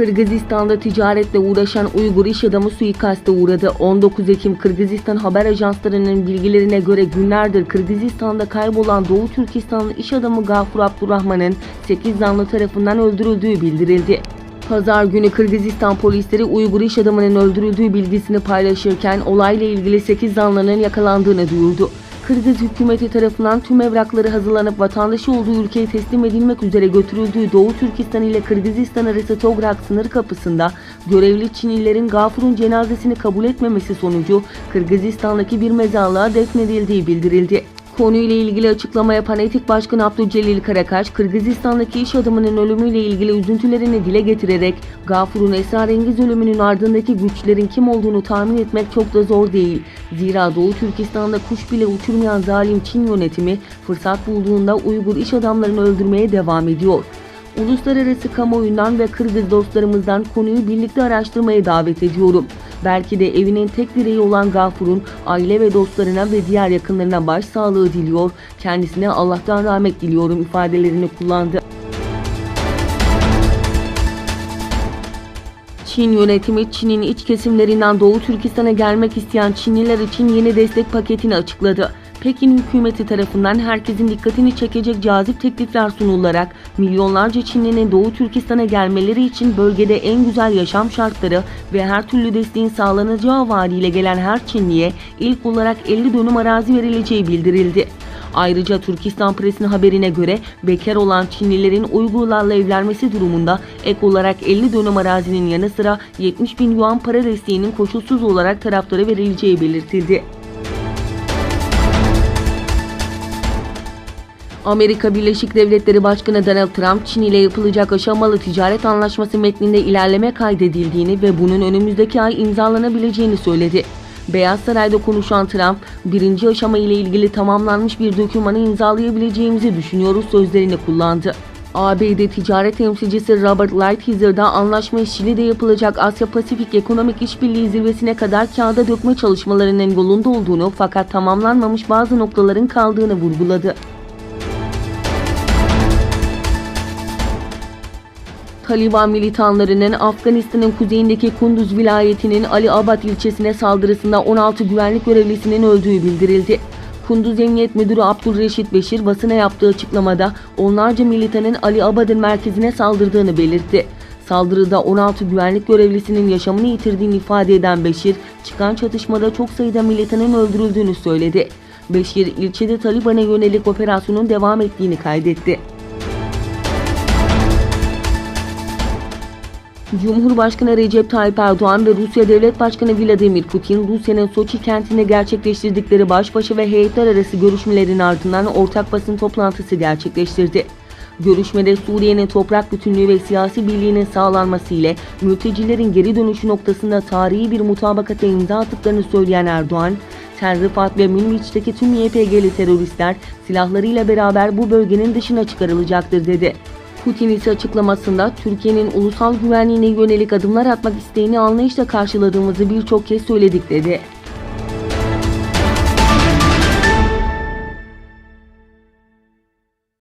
Kırgızistan'da ticaretle uğraşan Uygur iş adamı suikaste uğradı. 19 Ekim Kırgızistan haber ajanslarının bilgilerine göre günlerdir Kırgızistan'da kaybolan Doğu Türkistanlı iş adamı Gafur Abdurrahman'ın 8 zanlı tarafından öldürüldüğü bildirildi. Pazar günü Kırgızistan polisleri Uygur iş adamının öldürüldüğü bilgisini paylaşırken olayla ilgili 8 zanlının yakalandığını duyurdu. Kırgız hükümeti tarafından tüm evrakları hazırlanıp vatandaşı olduğu ülkeye teslim edilmek üzere götürüldüğü Doğu Türkistan ile Kırgızistan arası Tograk sınır kapısında görevli Çinlilerin Gafur'un cenazesini kabul etmemesi sonucu Kırgızistan'daki bir mezarlığa defnedildiği bildirildi. Konuyla ilgili açıklama yapan Etik Başkanı Abdülcelil Karakaş, Kırgızistan'daki iş adamının ölümüyle ilgili üzüntülerini dile getirerek Gafur'un esrarengiz ölümünün ardındaki güçlerin kim olduğunu tahmin etmek çok da zor değil. Zira Doğu Türkistan'da kuş bile uçurmayan zalim Çin yönetimi fırsat bulduğunda Uygur iş adamlarını öldürmeye devam ediyor. Uluslararası kamuoyundan ve Kırgız dostlarımızdan konuyu birlikte araştırmaya davet ediyorum. Belki de evinin tek direği olan Gafur'un aile ve dostlarına ve diğer yakınlarına başsağlığı diliyor, kendisine Allah'tan rahmet diliyorum ifadelerini kullandı. Çin yönetimi Çin'in iç kesimlerinden Doğu Türkistan'a gelmek isteyen Çinliler için yeni destek paketini açıkladı. Pekin hükümeti tarafından herkesin dikkatini çekecek cazip teklifler sunularak milyonlarca Çinlinin Doğu Türkistan'a gelmeleri için bölgede en güzel yaşam şartları ve her türlü desteğin sağlanacağı vaadiyle gelen her Çinliye ilk olarak 50 dönüm arazi verileceği bildirildi. Ayrıca Türkistan Press'in haberine göre bekar olan Çinlilerin Uygurlarla evlenmesi durumunda ek olarak 50 dönüm arazinin yanı sıra 70.000 yuan para desteğinin koşulsuz olarak taraflara verileceği belirtildi. Amerika Birleşik Devletleri Başkanı Donald Trump, Çin ile yapılacak aşamalı ticaret anlaşması metninde ilerleme kaydedildiğini ve bunun önümüzdeki ay imzalanabileceğini söyledi. Beyaz Saray'da konuşan Trump, birinci aşama ile ilgili tamamlanmış bir dokümanı imzalayabileceğimizi düşünüyoruz sözlerini kullandı. ABD Ticaret Temsilcisi Robert Lighthizer anlaşma Şili'de yapılacak Asya-Pasifik Ekonomik İşbirliği Zirvesi'ne kadar kağıda dökme çalışmalarının yolunda olduğunu fakat tamamlanmamış bazı noktaların kaldığını vurguladı. Taliban militanlarının Afganistan'ın kuzeyindeki Kunduz vilayetinin Ali Abad ilçesine saldırısında 16 güvenlik görevlisinin öldüğü bildirildi. Kunduz Emniyet Müdürü Abdülreşit Beşir basına yaptığı açıklamada onlarca militanın Ali Abad'ın merkezine saldırdığını belirtti. Saldırıda 16 güvenlik görevlisinin yaşamını yitirdiğini ifade eden Beşir, çıkan çatışmada çok sayıda militanın öldürüldüğünü söyledi. Beşir, ilçede Taliban'a yönelik operasyonun devam ettiğini kaydetti. Cumhurbaşkanı Recep Tayyip Erdoğan ve Rusya Devlet Başkanı Vladimir Putin, Rusya'nın Soçi kentinde gerçekleştirdikleri baş başa ve heyetler arası görüşmelerin ardından ortak basın toplantısı gerçekleştirdi. Görüşmede Suriye'nin toprak bütünlüğü ve siyasi birliğinin sağlanması ile mültecilerin geri dönüşü noktasında tarihi bir mutabakata imza attıklarını söyleyen Erdoğan, Tel Rifat ve Münbiç'teki tüm YPG'li teröristler silahlarıyla beraber bu bölgenin dışına çıkarılacaktır dedi. Putin ise açıklamasında Türkiye'nin ulusal güvenliğine yönelik adımlar atmak isteğini anlayışla karşıladığımızı birçok kez söyledik dedi.